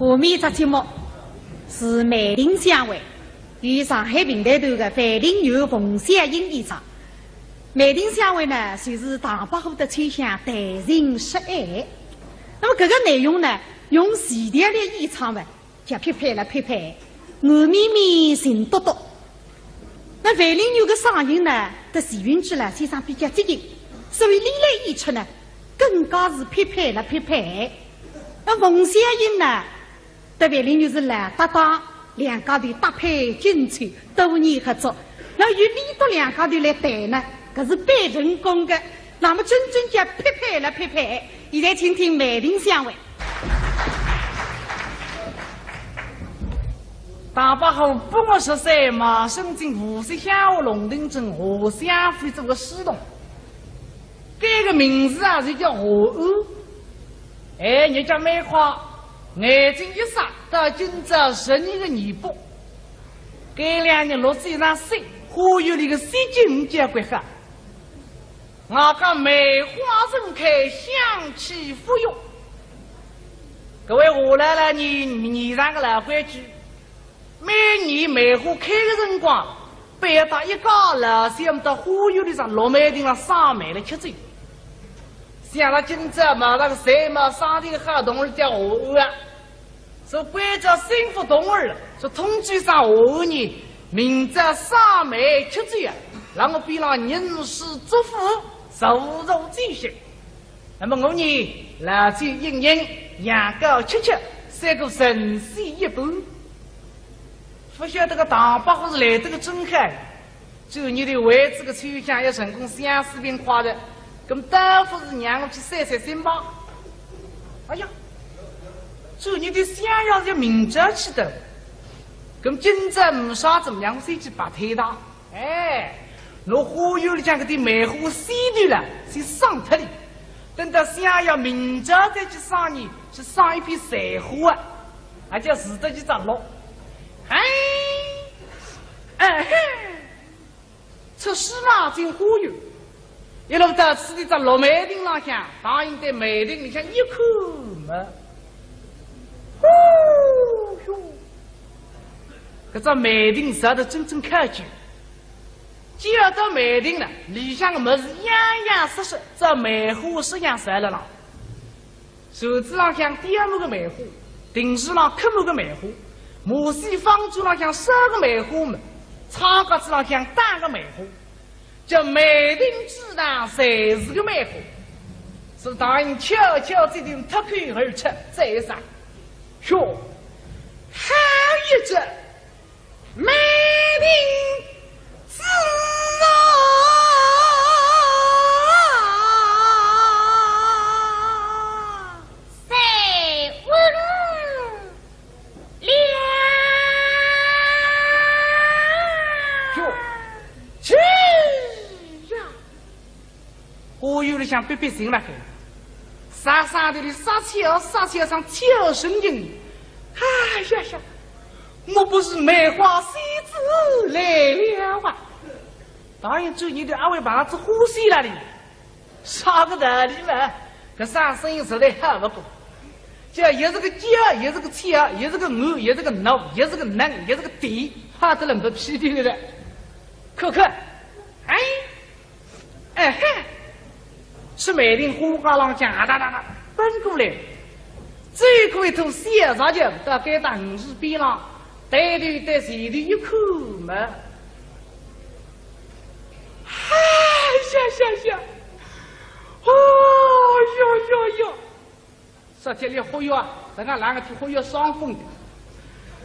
下面这节目是梅林相会与上海平台团的范林友、冯小英演唱。梅林相会呢，就是唐伯虎的吹响谈情说爱。那么这个内容呢，用现代的演唱呢，就匹配了匹配，暗绵绵情笃笃。那范林友的嗓音呢，在前韵句呢，先生比较接近，所以历来演出呢，更加是匹配了匹配。那冯小英呢？特别林就是蓝搭档，两家头搭配精彩，多年合作。那与李督两家头来谈呢，可是百成功的。那么真正叫匹配了匹配。现在请听梅林相会。大伯虎不我13马生进无锡下午龙定镇河下非洲个西东，这个名字啊是叫河鸥。哎，你叫梅花。眼睛一眨，到今朝12年的年补，这2年落水上水，花园里的水晶结归哈。我讲梅花盛开，香气馥郁。各位下来了，你上个老规矩，每年梅花开的辰光，北到一家老乡到花园里上落梅亭上赏梅来吃醉。像他今朝嘛，那个谁嘛，上这个好动物叫河鸥啊，说关照幸福动物了，说统计上河鸥呢，明朝赏梅吃醉啊，让我比让人世祝福，受辱进行。那么我呢，老酒饮饮，羊羔吃吃，三个神仙一般。不晓得个唐伯虎是来这个真海，就你的为这个秋香要成功相思变化的。咁当夫是让我去散散心吧。哎呀，这你的想要是明着去的。咁今朝没啥怎么样，我先去把推打。哎，我花园里讲个的梅花洗的了，是伤脱的。等到想要明着再去赏你，去赏一批菜花啊，还叫死得去长落。哎，出西马进花园。一路到此地在落梅亭上向，答应在梅亭里向一口嘛，呼哟，这只梅亭实在真正可久。既要到梅亭了，里向的么子样样色色，这梅花式样色了啦。手指上向点木个梅花，顶子上刻木个梅花，马戏方桌上向烧个梅花嘛，窗角子上向打个梅花。叫梅亭之上谁是个梅花？是答应悄悄这点脱口而出，再上，哟，好一只梅亭之上。我有点想别心了，傻傻的撒气上悄声音。哎呀呀，我不是梅花仙子来了啊！当然，就你的二位把子呼吸了的，啥个道理嘛？这啥声音实在好不过，这也是个叫，也是个俏，也是个牛，也是个奴，也是个能，也是个地，哈得能不批评的人。可，哎嘿。是梅亭花高浪讲哒奔过来，这个一头小杂酒到该到50边上，对谁的一口嘛？哎呀，哦哟，昨天的火药啊，咱家两个去火药伤风的，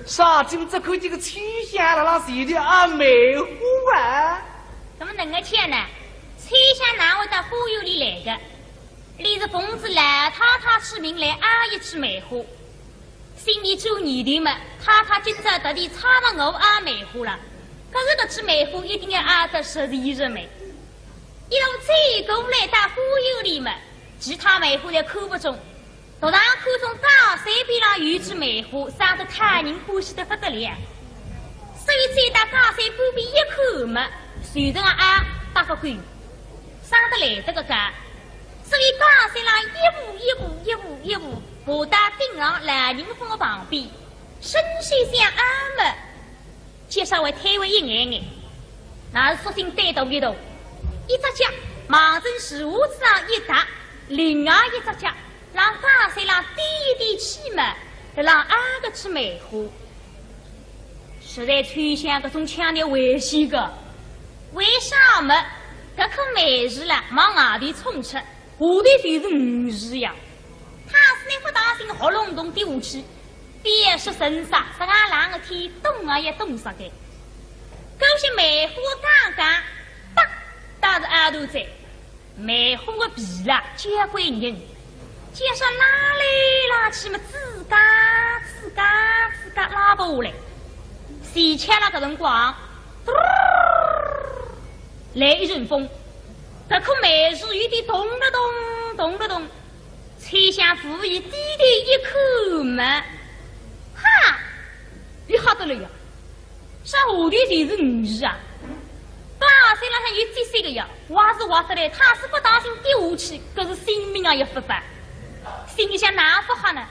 杀进这口这个曲香了，让谁的啊梅花啊？怎么能个钱呢？吹响哪会到花园里来的？你是奉旨老太太起名来阿一枝梅花，新年做年头嘛，太太今朝特地插上我阿梅花了。可是这枝梅花一定要阿得12日梅，一路追过来到花园里嘛，其他梅花也看不中，突然看中高山边上有一枝梅花，长得太人欢喜得不得了，所以追到高山旁边一看嘛，随着阿打个滚。上得来这个家，所以高山上一步，爬到顶上兰宁峰的旁边，深深向阿们，介绍为推为一眼眼，那是索性单独一头，一只脚忙正树子上一踏，另外一只脚让大山上低一低气嘛，让阿个吃梅花。实在吹响这种腔调危险的，为啥么？这颗梅树了往外头冲出，下头就是鱼市呀。他是那副大心喉咙洞丢去，别说神杀，是俺两个天动啊也动杀的。狗些梅花刚刚，哒打着耳朵在，梅花的皮啦结归人，加上拉来拉去嘛，自家拉不下来。谁抢了个辰光，来一阵风，这棵梅树有点动了动，吹向扶椅低头一看嘛，哈，你吓得了呀？啥下头就是鱼啊！大山浪向有这些个呀，挖是挖得来，他是不当心丢下去，可是性命啊也不法，心里想哪不好呢？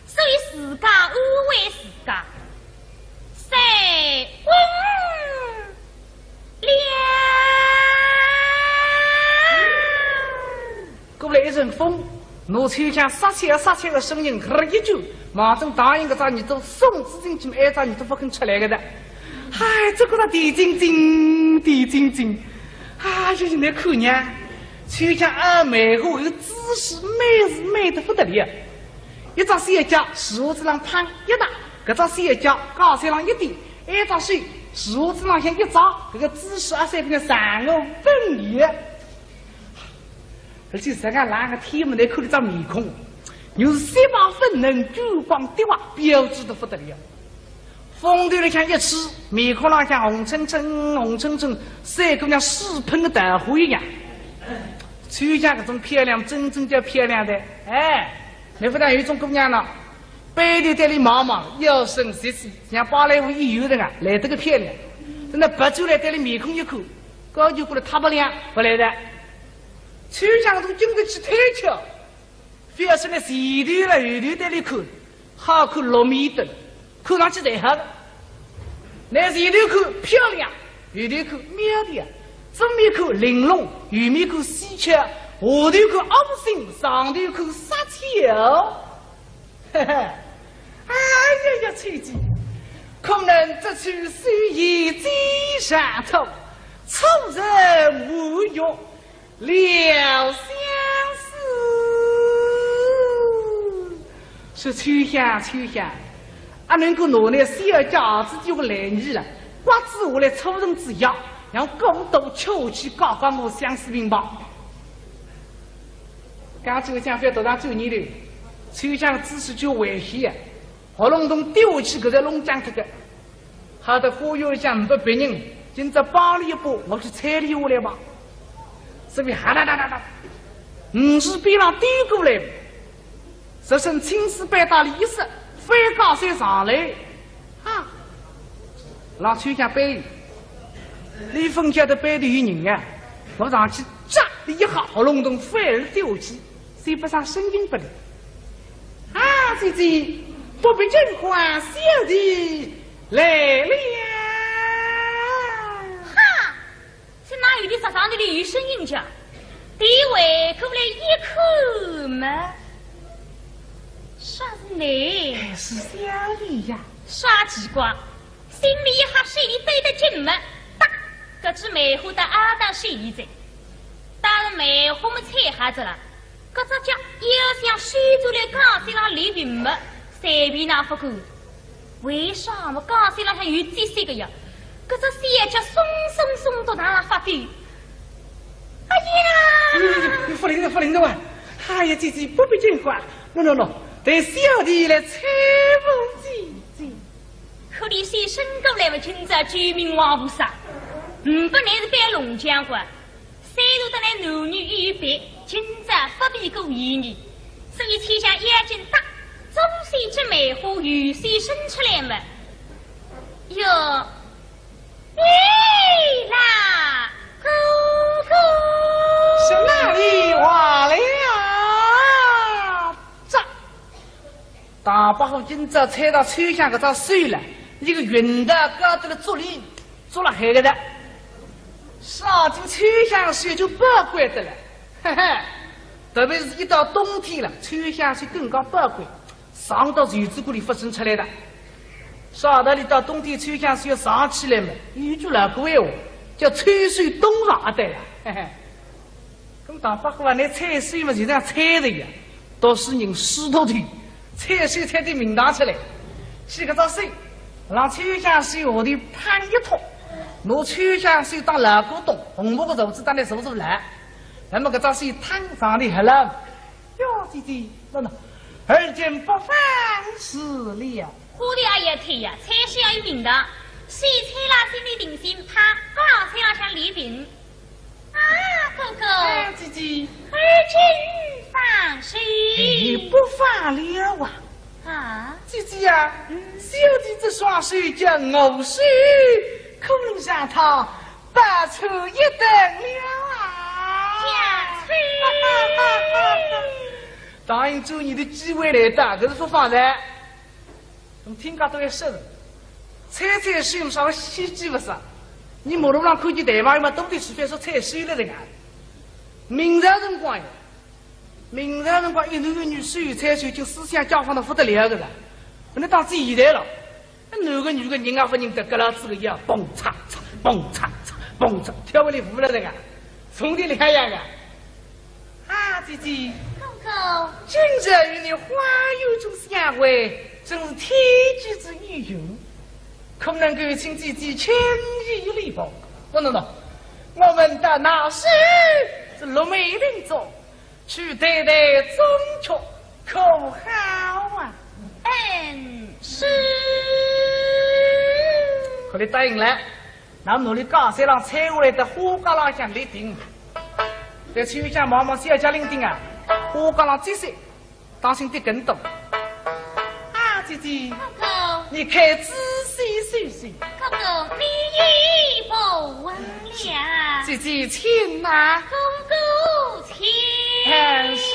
所以自家安慰自家。在温了，过来一阵风，我吹响杀切的声音，呵一句，马上答应个咱你都送资进去，挨咱你都不肯出来个的。嗨，这个地晶晶，啊，就是那口娘，吹响二梅花有姿势美得不得了，一张小脚树子上攀一打。这张小脚高山上一点，挨着水，树子上向一照，这个姿势3个3个分离。而且俺两个天门内看了张面孔，又是7、8分能珠光的话，标致的不得了。风头里向一吹，面孔上像红澄澄，三姑娘屎喷的豆腐一样。吹下这种漂亮，真正叫漂亮的，哎，那不但有一种姑娘了。背头带里毛腰身细细，像芭蕾舞演员的啊，来得个漂亮。真的白酒来带里面孔一看，高就过来他不亮不来的。秋香从经过去推敲，非要是那前头了后头带里看，好看6米多，看上去才好的。那前头看漂亮，后头看妙的，正面看玲珑，右面看稀缺，下头看恶心，上头看杀气。嘿嘿，哎呀，翠姬，空能这去虽一击上头，出人无欲了相思。说秋香，俺能够拿那小家子就个来意了，瓜子我来出人之药，让公道秋去搞搞我相思病吧。刚这个讲法多大9年了。秋香的姿势就危险啊！喉咙洞丢起个在龙江这个，好的忽悠一下500别人，今朝帮了一把，我去踩里下来吧。这边哈啦，50边上丢过来，这身青丝白大的衣裳，飞高山上来，啊！让秋香背，李凤家的背头有人啊！我上去扎的一下，喉咙洞反而丢起，谁不上声音不灵。啊，姐姐，不必真话，小弟来了。哈，是哪有的杀上的有声音讲？地位过来一看嘛，啥是你？是小弟呀。啥奇怪？心里一下水里对得紧嘛，哒，这只梅花的阿当水里在，当然梅花么踩下子了。这只脚又像水走来高山上流云么，随便那不够。为啥么高山上向有这些个呀？这只小脚松到哪发抖？哎呀！不灵的哇！哎呀，姐姐不必惊慌，喏，等小弟来搀扶姐姐。可怜些身高来不清这救命王菩萨，不乃是扮龙将官。虽然得来男女有别，今朝不必过言语，所以天下眼睛大，中山之梅花雨水生出来嘛。哟，啦，哥哥，是哪里话了？这大伯虎今朝踩到秋香搿只水了，一个云的高头的竹林，做了海个的，上进秋香水就不怪的了，嘿嘿。特别是一到冬天了，秋香水更加宝贵，上到油脂锅里发生出来的。上头里到冬天秋香水要上起来嘛，有句老古闲话叫秋水冬上的了，嘿嘿。咁大伯虎啊，那踩水嘛就这样踩的呀，到是人湿透腿，踩水踩得名堂起来，洗个澡水，让秋香水下头摊一拖，拿秋香水当老古董，红木个褥子当来坐来。那么搿张水摊上的好了，哟姐姐，那而今不凡事了。花的阿爷推呀，菜是要有名堂，水菜啦心里定心汤，高菜要像礼品。啊，哥哥，姐姐，而今放水，你不放了啊？啊，姐姐呀，小弟这双手叫我手，可能向他拔出一等了啊！家翠，答应做你的机会来的，可是不放的。我们听讲都要说的，菜菜水用稍微稀奇不是？你马路上看见大妈嘛，都得吃饭说菜水了的啊。明朝辰光呀，明朝辰光一男一女手有菜水，就思想交放的不得了的了。那当时现代了，那男个女个人也不认得，跟老子个一样，蹦嚓嚓，蹦嚓嚓，蹦嚓，跳回来舞了的个。从的两样啊！啊，姐姐，哥哥，今日与你花有种相会，真是天机之异缘，可能够请姐姐轻易礼包。不能我们的那时是鹿梅林中，去对对中秋，可好啊？是。可你答应了。那努力高山上采下来的花岗浪向立定，在秋香茫茫小家林顶啊，花岗浪最深，当心得更多。啊，姐姐，哥哥，你开仔细细细。哥哥，你已不问了。姐姐，请啊。公公请。是。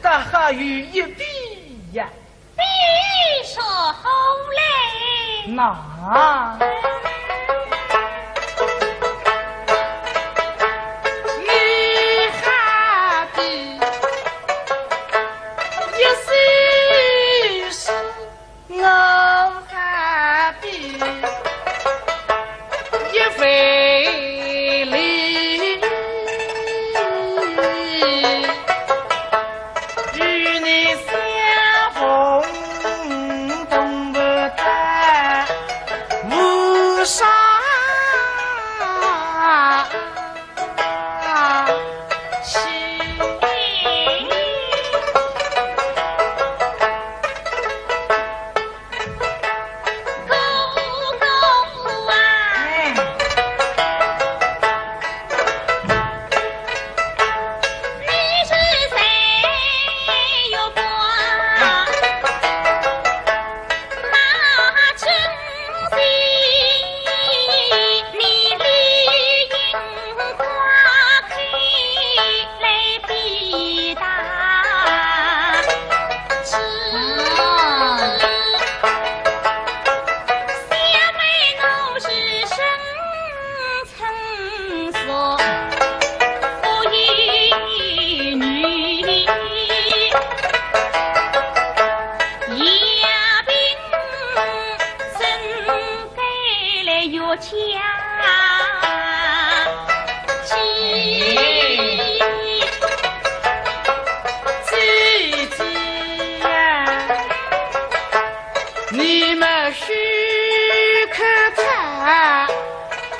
大哈与一比呀，比说红嘞，那你哈的一岁是我哈的一费力。家，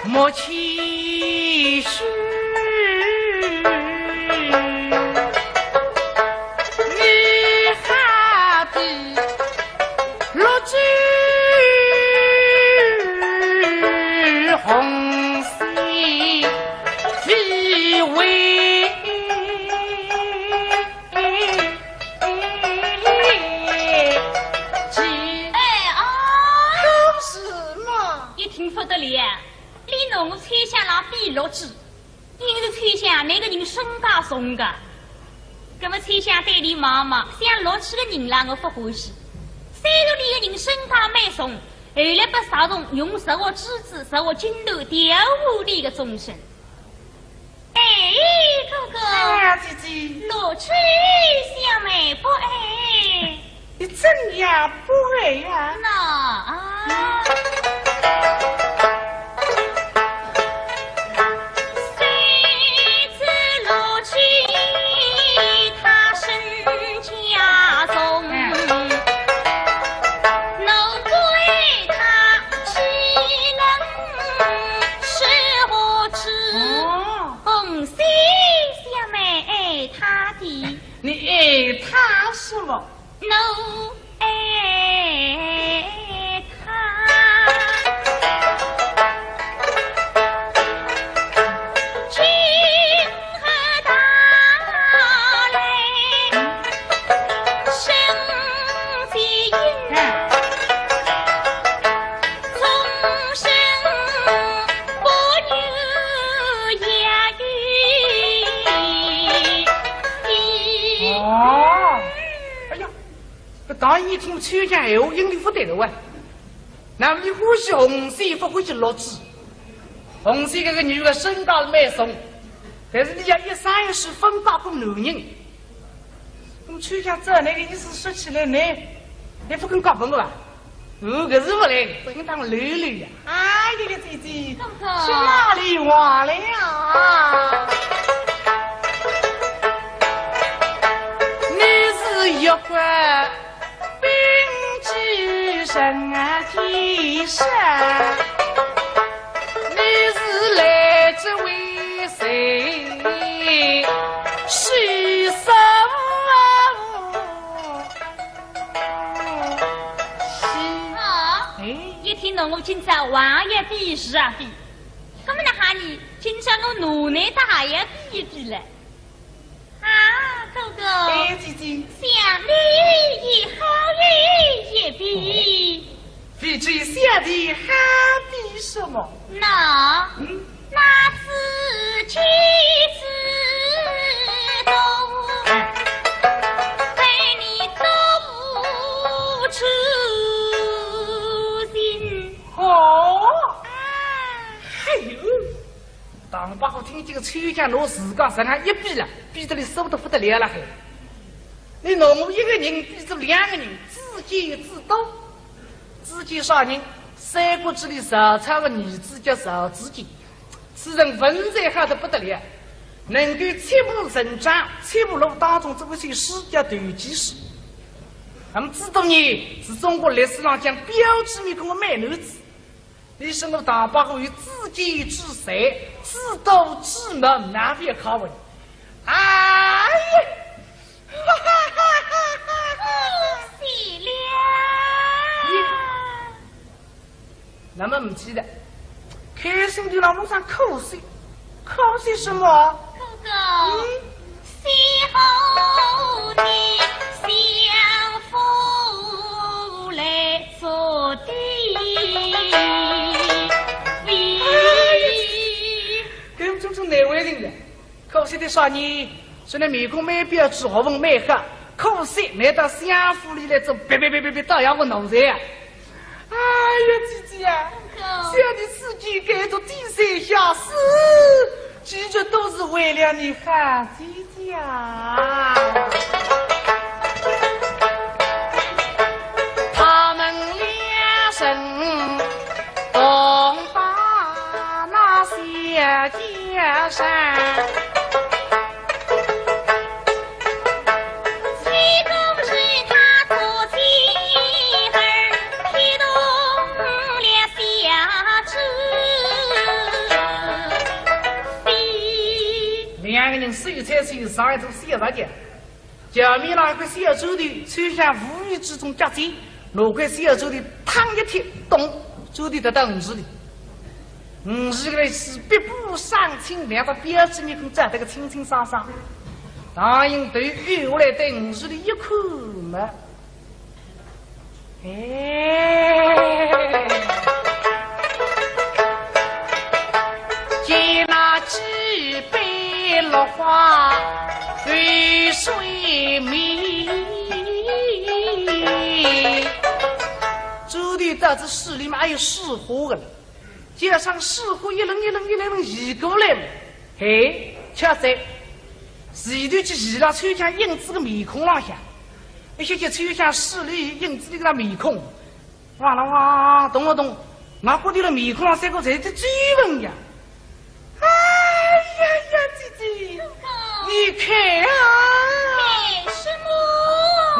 莫期许。红喜非为妻。都是嘛，一听不得了，你侬我猜想了比落子，硬是猜想那个人身高重的，那么猜想对你妈妈想落去的人啦，我不欢喜。虽然你个人身高蛮重，后来被少众用手我指子手我金头调虎你个终身。哎，哥哥，姐姐，落去小妹不爱，你怎样不爱呀？那啊。你爱他什么？侬爱他，情和大来，生计应，终生不留言语。哦，哎呀，这当然一听曲讲闲话，应力不得了啊！那么你欢喜红色，不欢喜绿子。红色这个女的身高蛮重，但是你要一生一世分八个男人。那么曲讲这那个意思说起来呢，你不跟搞分了吧？哦，可是不来，应当溜溜呀。哎，这个姐姐，哥哥，去哪里玩了呀？一块冰肌神啊提神，你是来自为谁？牺牲啊！一听到我今朝话也比是啊比，那么那哈你今朝我奴内他也比一比了。啊，哥哥，哎，姐姐，想你以后也比，比最小的还比什么？那自己知道，对你都不出心。哦，还有，当把我听这个秋江拿自家身上一比了，比得你受得不得了了还。你拿我一个人比着两个人，自己自道，自己杀人。三国志里曹操的儿子叫曹子敬，此人文采好得不得了，能够七步成章，七步路当中这么些诗叫断机诗。那么知道你是中国历史上讲标志面孔的美男子，你是我大把个有自己之才，自道之门，难别考问。哎呀！恭喜了！那么不记得，开心的让路上口水，口水什么？哥哥，喜后你相扶来做的。给我们种哪位人的？口水的少年，虽然面孔蛮标致，学问蛮好，口水来到相府里来做，别，倒要我奴才啊！哎呀，姐姐啊，想你自己盖着第三下死，其实都是为了你好姐姐啊！他们两生同把那小江山。人水彩水上一种写那个，前面那块小舟的穿向无意之中夹紧，那块小舟的趟一踢，咚，舟的到50里。50个是必步上青，两个标志面孔站得个清清爽爽。当然对于我来对50里一看嘛，见那几杯落花对水面，周地到这市里面还有市货的，街上市货一轮移过来嘛，嘿，恰在前头去移了穿向影子的面孔浪下，一些就穿向市里影子的那面孔，哇啦哇，动了动，那过去的面孔上三个才在追问呀。哎呀呀，姐姐，你看啊，看什么？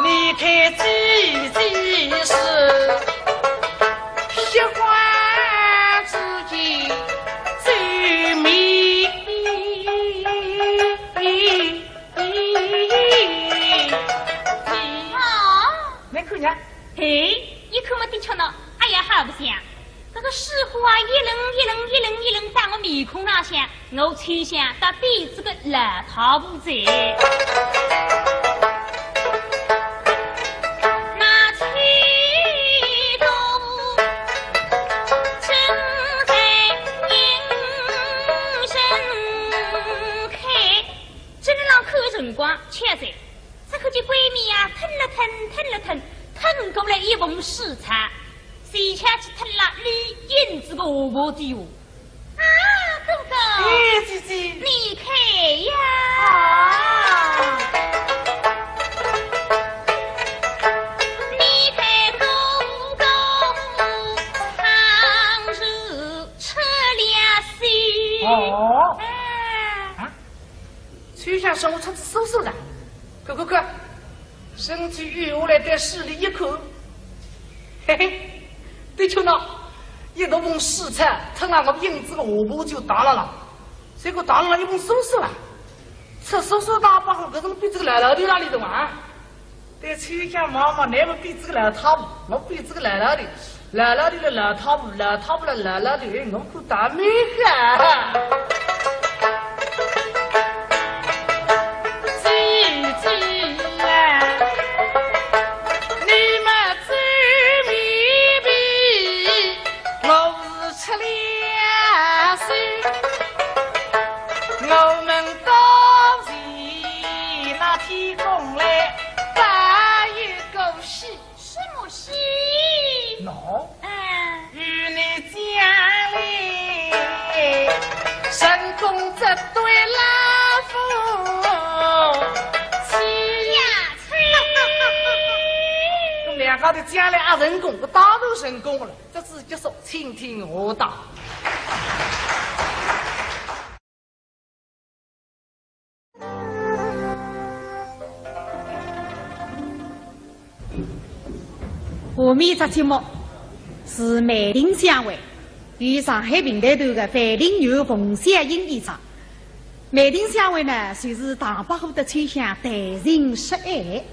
你看姐姐是喜欢自己最美。没看见？嘿，你看没的确呢？哎呀，好不像。这个师傅啊，一轮打我面孔上向，我穿向到底这个老头不在。那吹动正在应声开，这个让看辰光，却在这可就闺蜜呀，吞过来一盆屎茶。谁下去吞了绿银子个荷包的哦！啊，哥哥，哎，姐姐，你看呀！啊，你看公公长寿吃了水。哦，啊，就像是我出去搜搜了，快，身体与我来在市里一看，嘿嘿。对球呢，一大盆屎菜，吞了我影子个荷包就打了，结果打了一盆收拾了，吃收拾大把好，可是比这个老的哪里懂啊？对，秋香妈妈，那么比这个老太婆，我比这个老的老太婆的，我可大美个。他的家里人工，我大都成功了。这次结束，请听我道。下面这节目是梅林相会与上海平台团的范林友冯小英演唱。梅林相会呢，算是唐伯虎的吹响谈情说爱。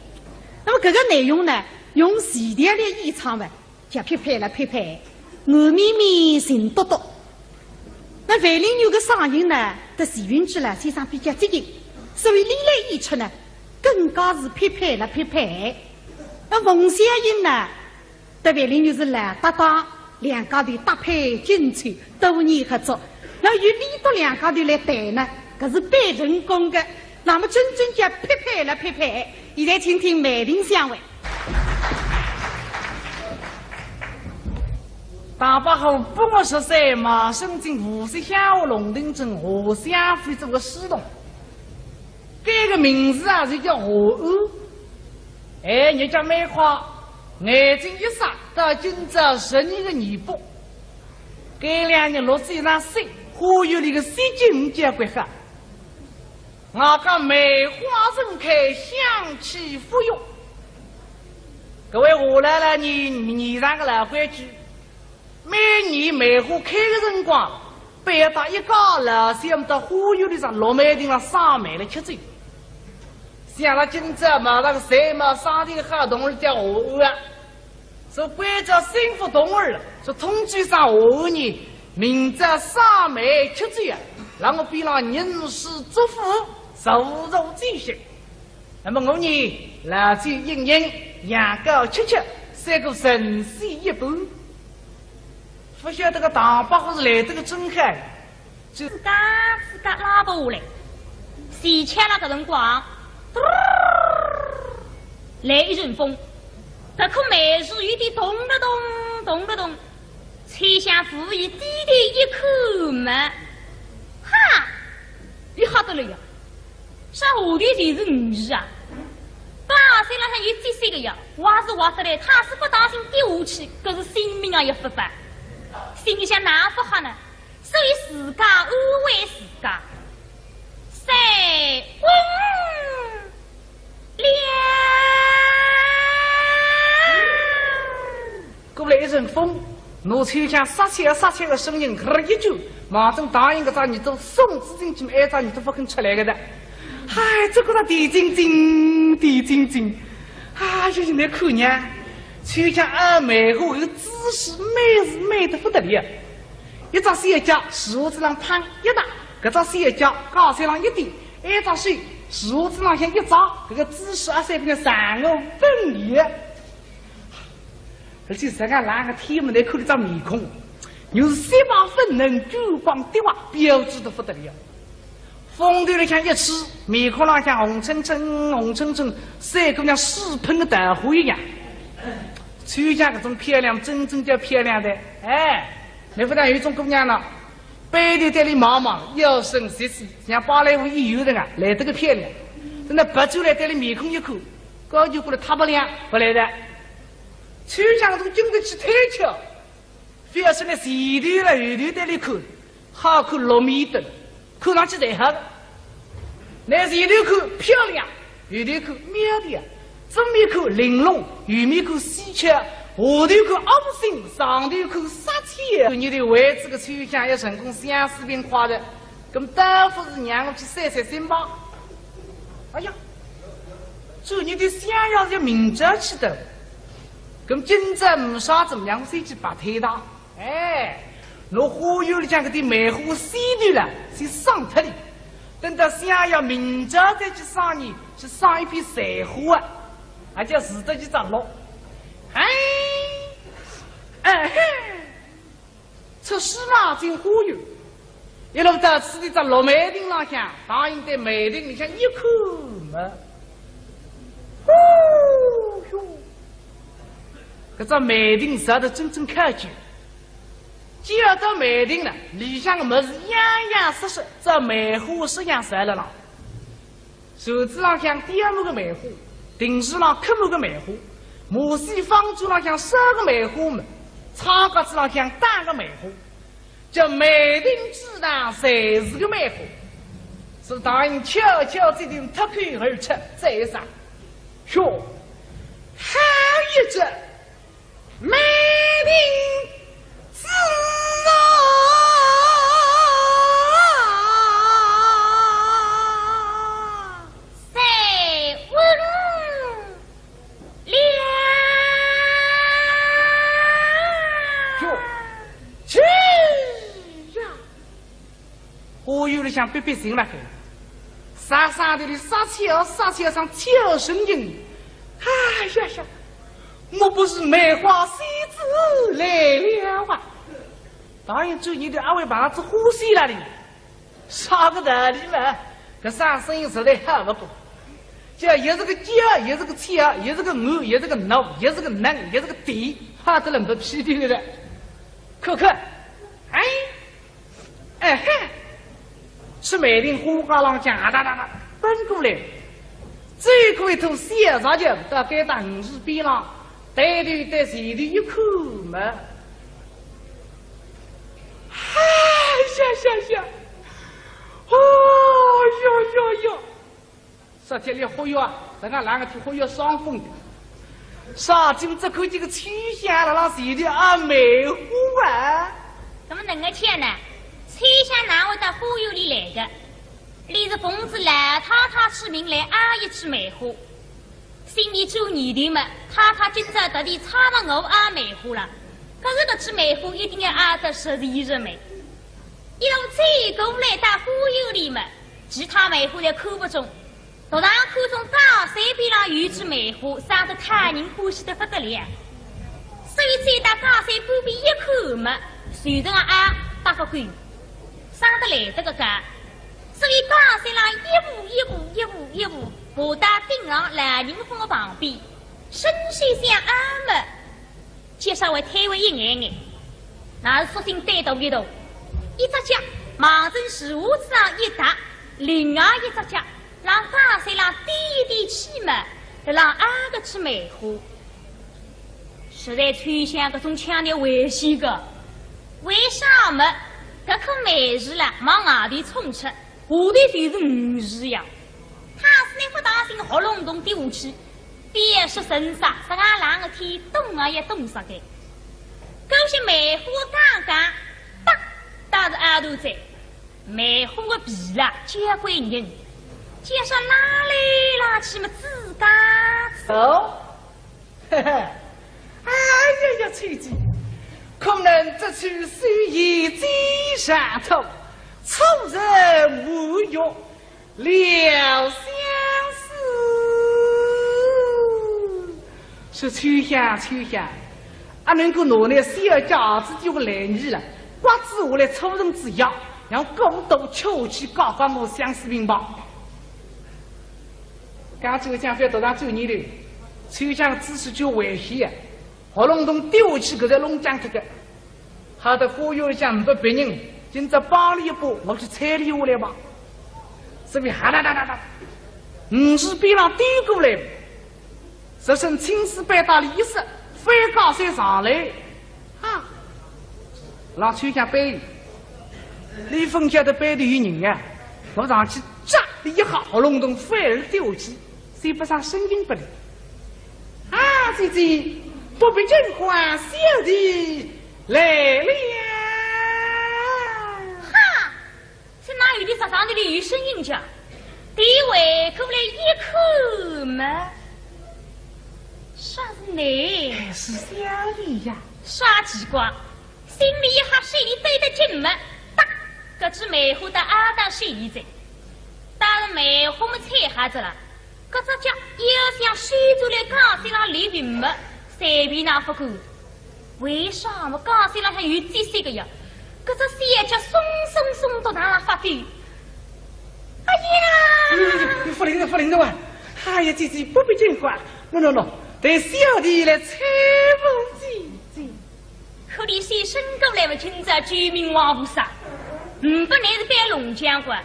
那么这个内容呢？用前调来演唱嘛，就匹配，软绵绵，情笃笃。那范林友的嗓音呢，在前韵句呢，身上比较接近，所以历来演出呢，更加是匹配。那冯小英呢，对范林友是老搭档，两家头搭配精彩，多年合作。那与李督两家头来谈呢，可是倍成功的。那么真叫匹配。现在请听梅林相会。大伯虎不我13马上进无锡下午龙定镇河下非这个市东，这个名字啊就叫河岸。哎，你家梅花眼睛一眨到今朝12个年半，这2年落水上水，花园里的水晶结规划。我讲梅花盛开，香气馥郁。各位下来了，你上个老规矩。每年梅花开的辰光，背到一个老乡到忽悠的上落梅顶上上买了吃嘴。像了今朝嘛，那个谁嘛，上的好动物叫鹅啊，说关照幸福动物了，说统计上鹅呢，明朝上梅吃嘴啊，让我比了人世祝福，受辱进行。那么我呢，老酒饮饮，羊羔吃吃，三个神仙一般。不晓得个大伯还是来这个真海，自家拉不下来，谁抢了个辰光，来一阵风，这棵梅树有点动了动，动了动，吹向府里低低一口嘛，哈，你吓得了呀？啥下头全是鱼啊！大山浪向有这些个呀，挖是挖得来，他是不当心掉下去，可是性命啊也不法。心里想哪不好呢？所以自家安慰自家，再问了。过来一阵风，我吹响杀气的声音，呵一句，马上答应个咱你都送资进去，挨咱你都不肯出来个的。嗨，这个地晶晶，啊，就是那口娘。就像二梅花有姿势美得不得了，一张小脚树子上躺一打，这张小脚高山上一点，一张手树子上向一照，这个姿势3个三我分离。而且这个两个天门那口的张面孔，又是7、8分能珠光的话，标致得不得了。风头里向一吃，面孔上像红澄澄，三姑娘屎喷的豆腐一样。穿上这种漂亮，真正叫漂亮的，哎，那不但有一种姑娘了，背头带里毛毛，腰身细细，像芭蕾舞演员的啊，来得个漂亮。真的白酒来带里面孔一口，高就过来他不亮不来的。穿上这种经得起推敲，非要是那前头了后头带里看，好看6米的，看上去才好。那前头看漂亮，后头看妙的。正面口玲珑，右面口稀缺，下头口恶心，上头口杀气。你的位置个抽象要成功，相思病夸的，跟豆腐是让我去晒身吧。哎呀，这你的想要要明着去的，跟今朝没啥怎么样，我谁去把推到？哎，我忽悠了讲个的梅花洗头了，是上头的，等到想要明着再去上你，去上一批晒花啊。还叫死得去长落，出师马进忽悠，一路到此地在落梅顶上向，答应在梅顶里向一口嘛，哟，这只梅顶烧得真正靠近，接到梅顶了，里向的么子洋实实，这梅花是样烧了啦，手指上向点么个梅花。顶子上刻木个梅花，马戏方桌上像10个梅花们，草稿子上像8个梅花，叫梅顶之上侪是个梅花，是答应悄悄这顶脱口而出，再上，哟，好一只梅顶之忽悠的像别行了很，沙沙的沙丘上秋声音，哎呀，我不是梅花仙子来了啊！当然，就你的二位把子呼吸了的，啥个道理嘛？这啥声音实在好不过，这也是个鸡，也是个鸡，也是个鹅，也是个脑，也是个能，也是个地，哈得人不屁的了。可，是梅林虎嘎浪讲啊哒奔过来，这个一头小杂酒到该到50边上，带头带前头一口嘛，下，哦哟，昨天里忽悠啊，这个两个去忽悠双峰的，杀进这口这个曲线了，让前头啊梅虎啊，怎么能个钱呢？崔香哪会到花园里来的？你是奉旨来太太之命来阿姨去梅花。新年做年头嘛，太太今朝特地插上我阿梅花了。可是搿枝梅花一定要阿得实地日美。一路追过来到花园里嘛，其他梅花侪看不中，独上看中高山边上有一枝梅花，生得太人欢喜得不得了。所以追到高山半边一看嘛，随着俺搭个杆，生得来得个家。所以高山上一步爬到顶上兰人峰的旁边，深水向俺们，介稍微推回一眼眼，那是索性单独一头，一只脚忙正树下子上一踏，另外一只脚让高山上低一低气嘛，让俺个去梅花。实在吹响搿种腔调危险个，为啥么？搿棵梅树啦，往外头冲出，下头就是鱼市呀。他是那副大心喉咙洞丢下去，别说神煞，十外冷个天，冻啊也冻死个。搿些梅花刚刚，哒，打着耳朵在，梅花个皮啦，结归硬，加上拉来拉去么，自家走，嘿嘿，哎呀呀，崔姐，恐能这去虽已经上头，出人无欲，了相思。说秋香，俺能够拿来小饺子就不来你了，瓜子我来凑人之药，让共度秋去搞搞我相思病吧。刚这个讲法头上走你的，秋香姿势就危险呀，喉咙洞丢起个在龙江这个，好的忽悠一下不别人，今朝帮你一把，我去踩你下来吧。这边哈哒哒哒哒，是边上丢过来，这身青丝白大的衣裳，飞高山上来，啊，让秋香背，李凤家的背的有人啊，我上去扎的一下，喉咙洞飞而丢起，谁不上声音不灵？啊，姐姐，不必真欢笑的来了。哪有的啥上的有声音讲？地位过来一看嘛，啥是你？是小李呀！啥奇怪？心里一下心里对得紧嘛，哒，搿只梅花的阿当现在，当然梅花么踩下子了，搿只脚又想水走来高山上离云么，随便哪不管。为啥么高山浪向有这些个呀？搿只小脚松到哪发抖？哎呀！你不灵的哇！哎呀，姐姐不必惊慌，喏，等小弟来采访姐姐。可怜些身高来不清早救命王菩萨，不乃是扮龙将官，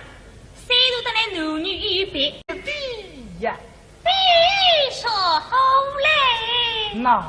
三路得来男女一别。对呀，别说好嘞。那。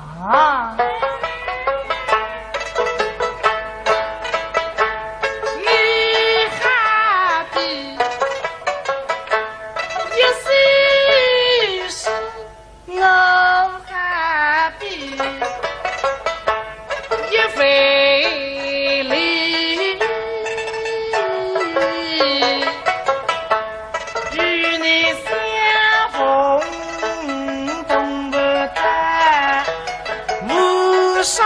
山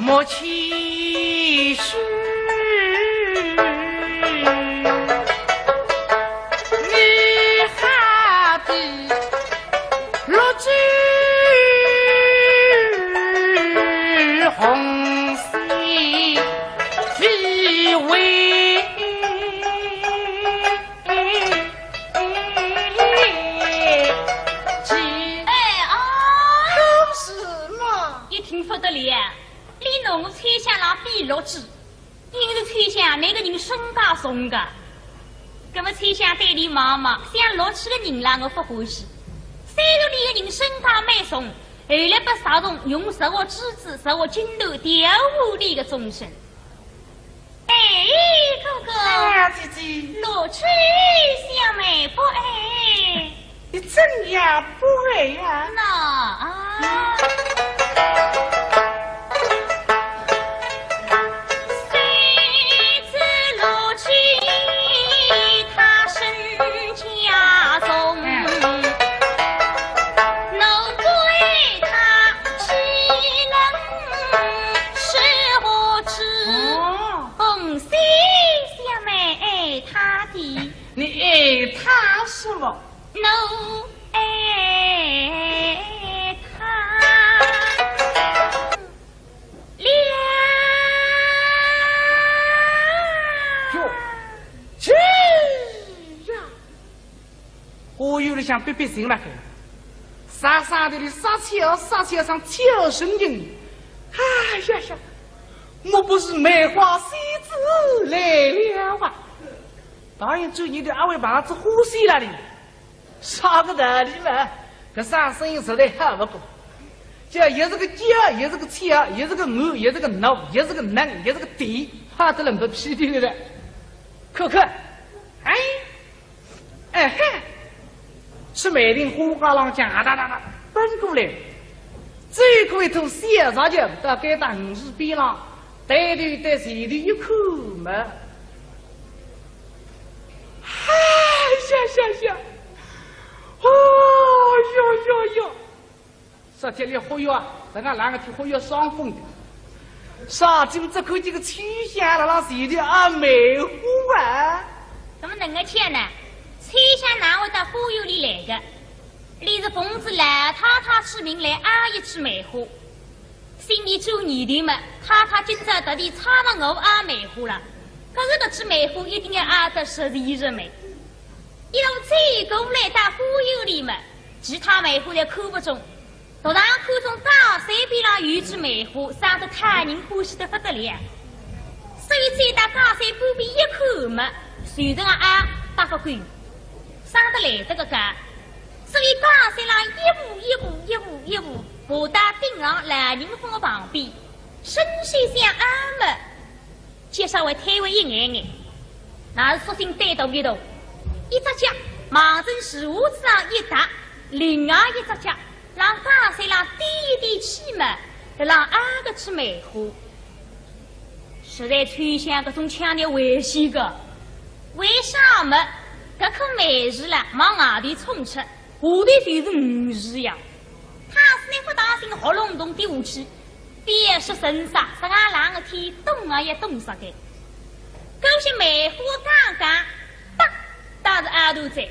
莫其实你还的落枝红兮非为不得了，你弄我吹响了比落枝，因为吹响那个人身高松的，那么吹响对你妈妈想落起个人啦，我不欢喜。虽然你个人身高蛮松，后来把少种用受我指指，受我镜头调虎你个终身。哎，哥哥，啊，姐姐，落吹小妹不爱，你怎样不爱呀？那啊。你爱他什么？ No， 爱他了。哟，去呀！我有点想别别心了，傻傻的撒气上跳神经。哎呀呀！我不是梅花仙子来了啊！ 当然，就你的二位把子呼吸了的，啥个道理嘛？这啥声音实在好不过，这也是个叫，也是个跳，也是个饿，也是个闹，也是个能，也是个地，他都能够批评的。可，哎，哎嘿，是梅林胡嘎浪讲啊哒奔过来，最后一头小杂酒大概到50边浪，对谁的一口嘛。 哎呀！哦哟！昨天的火药啊，在俺两个天火药伤风的，杀进这口这个曲线了，那谁的啊梅花啊？怎么能个钱呢？吹响哪会到忽悠里来的？你是疯子来，他吃命来阿一吃梅花，心里做你的嘛？他今朝到底差了我阿梅花了。 可是这只梅花一定要挨得实地热美，一路追过来到忽悠里嘛，其他梅花也看不中，独当看中高山边上有只梅花，长得太人欢喜得不得了，所以追到高山旁边一看嘛，随着俺打发滚，上得来这个家，所以高山上一步爬到顶上兰人峰的旁边，深水向俺们。 介绍为推为一眼，那是索性单独一头，一只脚忙正树子上一踏，另外一只脚让高山上低一低气嘛，让阿个吃梅花。实在吹响这种强烈危险的，为啥么？这颗梅树了往外头冲出，下头就是鱼儿呀。他是那不当心活隆咚丢下去。 别说身上，是俺两个天动啊也动啥的。狗些梅花刚当，打着耳朵在，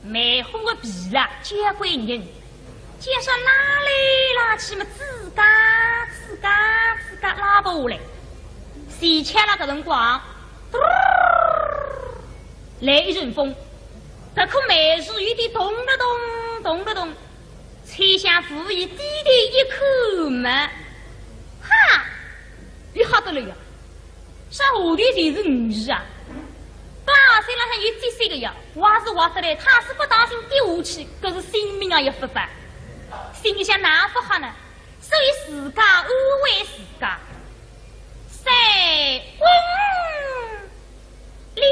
梅花的皮啦结归硬，介绍拉来拉去嘛，自家拉不下来。谁吃了个辰光，来一阵风，这棵梅树有点动了动，吹响拂衣低一口嘛。 哈！你好得了呀！上下头就是鱼啊！高山浪向有这些个呀，挖是挖得来，他是不当心丢下去，可是性命啊也不保。心里想哪不好呢？所以自家安慰自家，再问了。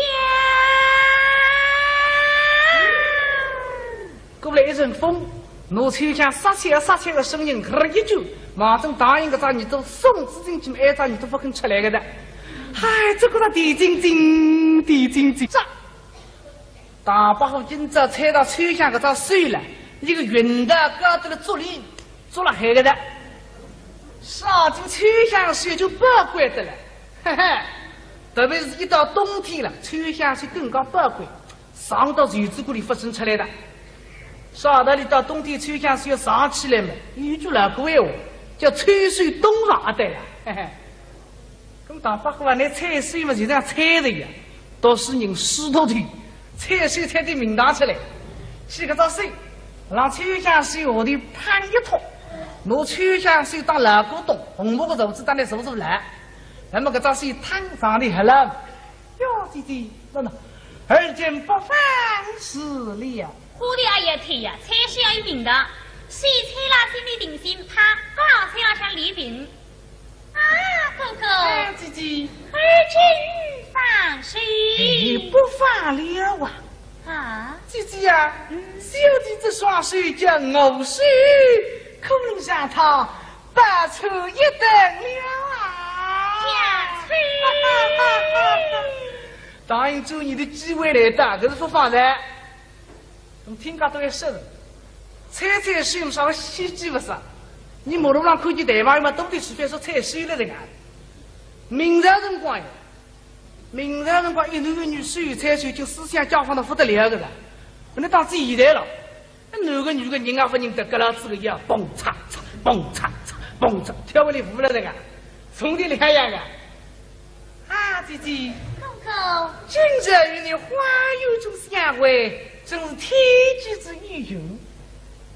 过来一阵风。 我吹响杀气的声音，一句，马上答应个咱你都送资进去，挨咱你都不肯出来个的。嗨，这个地精精，这大把户今朝踩到吹响个这碎了，一个云的高头的竹林，做了海个的。上这个秋香水就不贵的了，嘿嘿。特别是一到冬天了，秋香水更加宝贵，上到油脂锅里发生出来的。上到你到冬天秋香水要上起来嘛，有句老古话叫秋水冬上的了，嘿嘿。咁大伯话那菜水嘛就像菜的一样，到时人湿透腿，菜水才得名堂出来。洗个澡水，让秋香水下头pan一坨，拿秋香水当老古董，红木个褥子当来揉揉来。那么个早水汤上的很了，哟姐姐，那而今不凡事了。我的阿爷天呀，菜是要有名堂，水菜啦心里定心，他刚才要想礼品。啊，哥哥，姐姐，而今放水，你不放了啊？啊，姐姐呀，小弟这双手叫我手，可能让他拔出一等了啊！家翠，答应做你的机会来的，可是不放的。我们听讲都要说的，菜水上个洗机不是？你马路上看见大妈嘛，都得吃饭说菜水了的啊。明朝辰光呀，明朝辰光一男一女手有菜水，就思想交放的不得了的了。那当时现代了，那男个女个人啊不认得，搿老子个样，蹦嚓嚓，蹦嚓嚓，蹦嚓，跳不里舞了的个，从的两样个。啊，姐姐，哥哥，今日与你花有种相会，真是天机之意用。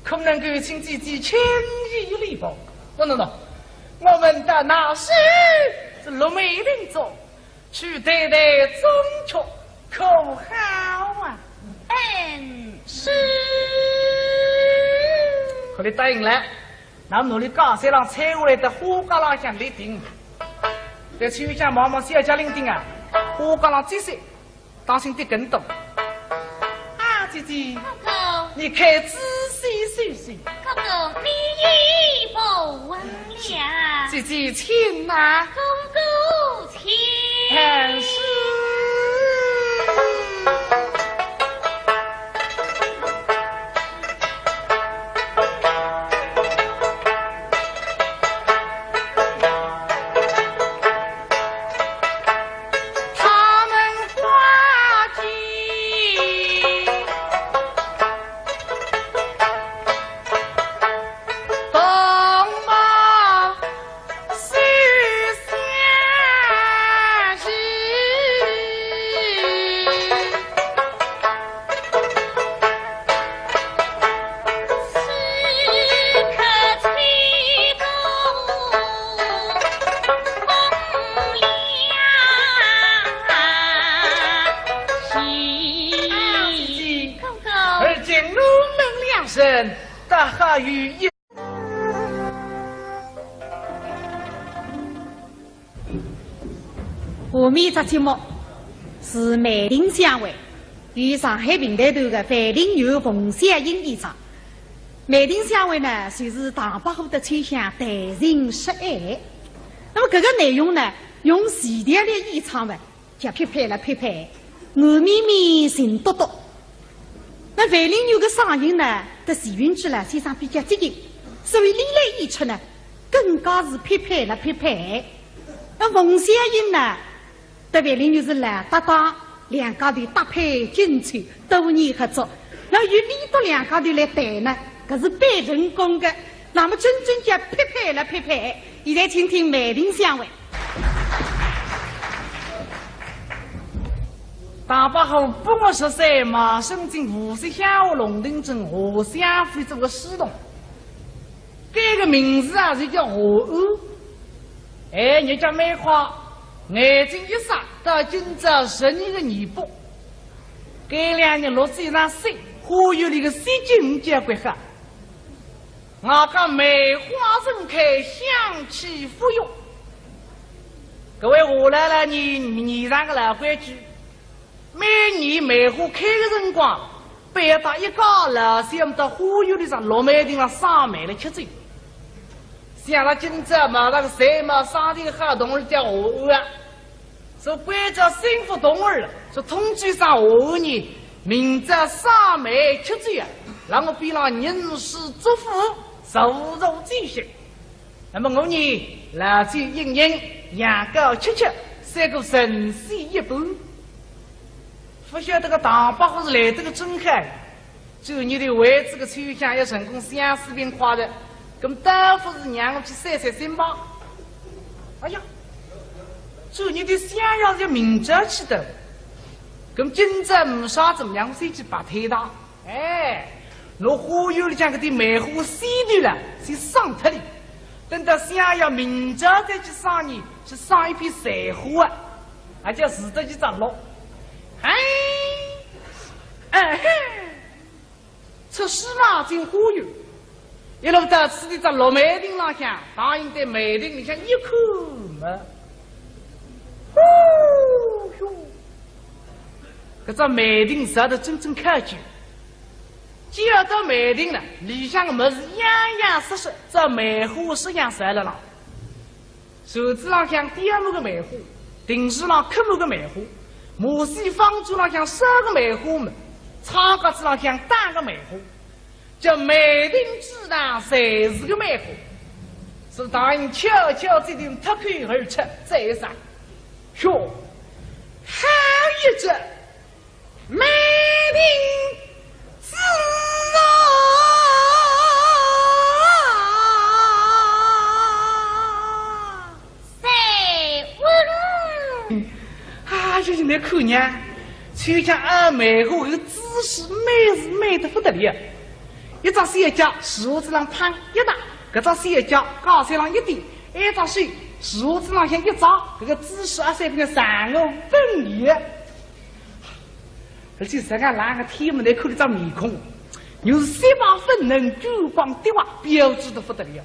可能够请姐姐轻易礼包。喏，我们的那时是鹿梅林中去对待中秋，可好啊？是。可你答应了，那么你刚才让采下来的花岗浪向立定，在秋香忙忙小家领定啊，花岗浪这些，当心得更多。啊，姐姐，哥哥，你开仔细细细。哥哥，你已不问了。姐姐，请啊。公公请。是。大哈与一。下面这节目是梅林相会与上海平台头的范林友冯小英演唱。梅林相会呢，就是唐伯虎的秋香谈情说爱。那么这个内容呢，用现代的演唱法，叫匹配了匹配，暗绵绵情笃笃。那范林友的嗓音呢，在前韵句呢，先生比较接近，所以历来演出呢，更加是匹配了匹配。那冯小英呢，对范林友是老搭档，两家头搭配精彩，多年合作。那与李德两家头来谈呢，可是百成功的。那么真正叫匹配了匹配。现在请听梅林相会。大伯虎不我13马生进无锡下午龙定镇河乡府这个市东，这个名字啊就叫河岸。哎，你叫梅花，眼睛一眨到今朝12年的年半，这2年落水上水，花园里的水晶结归喝。我讲梅花盛开，香气馥郁。各位下来了，你上个老规矩。每年梅花开的辰光，北大一家老乡到花园里上落梅亭上赏梅来吃酒。像了今朝马上3毛上的好动物叫河岸啊，说关照幸福动物了，说通知上河岸呢，明朝赏梅吃酒啊，让我比让人世祝福，受辱进行。那么我呢，老酒饮饮，羊羔吃吃，三个神仙一般。不晓得个大伯虎是来这个真开，就你的为这个秋香要成功相思病夸的，跟大夫是让我去散散心吧。哎呀，就你的想要要明着去的，跟今朝没啥怎么样，我先去把推打。哎，我忽悠里讲个的梅花洗对了，先上脱的。等到想要明朝再去赏你，去赏一批水花啊，还叫死的去长落。哎嘿，出西马进忽悠，一路到此地在落梅亭上向，答应在梅亭里向一口嘛。哦哟，这只梅亭实在真正看久。既然到梅亭了，里向的么子样样色色，这梅花是样色了啦。手指上向点么个梅花，顶视上刻么个梅花，马戏方桌上向烧个梅花么，草稿子上向打个梅花，叫梅亭之上侪是个梅花。是答应悄悄这点脱口而出，再上，哟，好一只梅亭之就是那姑娘，就像二梅花有姿势，美是美得不得了。一张小脚，树子上胖一大，这张小脚高山上一点，一张手树子上向一扎，这个姿势啊，三个三个分离。而且这个哪个天门来看的张面孔，又是三八分能珠光的话，标致得不得了。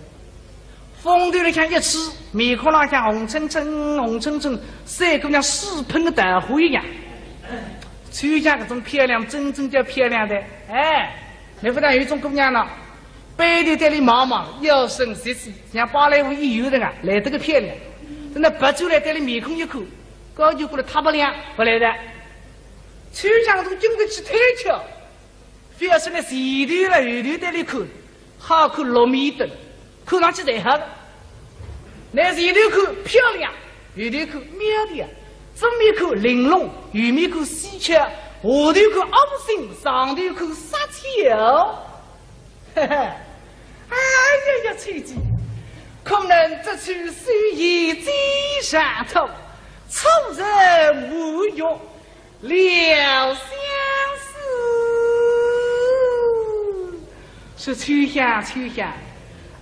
风头里像一吃，面孔上像红澄澄、红澄澄，三姑娘屎喷的豆腐一样。秋香这种漂亮，真正叫漂亮的。哎，你不但有一种姑娘呢，背头带里毛毛，腰身细细，像芭蕾舞一游的啊，来得个漂亮。真的白酒来带里面孔一口，高就过来他不亮不来的。秋香这种经得起推敲，非要是那前头了后头带里看，好看6米多。看上去最好的，那前头看漂亮，后头看妙的，正面看玲珑，右面看稀缺，下头看恶心，上头看杀气。嘿嘿，哎呀呀，崔姐，可能这去虽已经上头，初人无欲了相思。说秋香，秋香。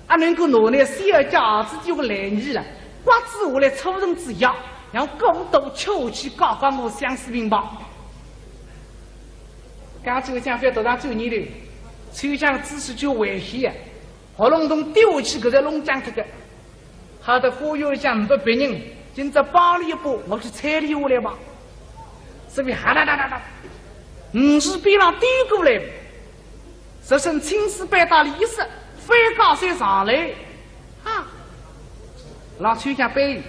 俺能够拿那小家子就个来意了，瓜子我来凑人之药，让公道秋去搞搞我相思病吧。刚这个想法多大9年了，秋香姿势就危险啊！喉咙洞丢起个在龙江这个，好的忽悠一下不别人，今朝帮了一把，我去拆理我来吧。这边哈啦啦啦啦，是边上丢过来，这身青丝白大的衣裳。飞高山上来，啊！让秋香背，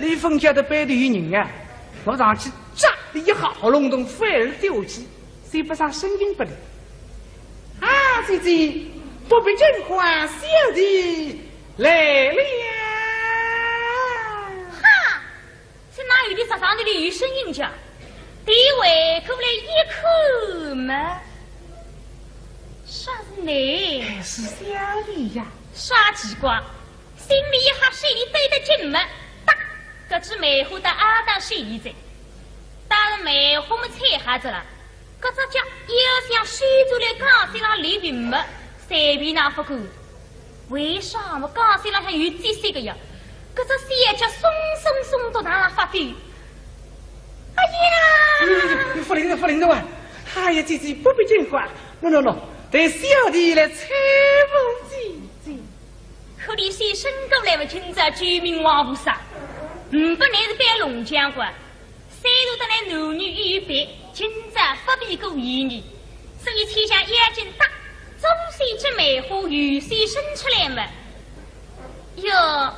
李凤家的背头有人啊！我上去扎的一下，喉咙洞飞而丢起，谁不上声音不了？啊！姐姐，不必真话，小弟来了。哈！是哪有的上头的有声音讲？第一位可不来一口嘛？啥是你？是小李呀！啥奇怪？心里一下心里对得紧么？哒，这只梅花的阿当是一在，打了梅花么踩下子了，这只脚又像水走来钢线上流云么？随便那不够，为啥么钢线上有这些个呀？这只小脚松松松到哪发抖？哎呀！不灵的不灵的哇！哎呀，姐姐不必惊慌，喏。对小弟来吹风姐姐，可怜是身高来不清早救命王菩萨，不乃是扮龙将官，三度得来男女一别，今朝不必过一年，所以天下眼睛大，中西之梅花有谁生出来么？哟，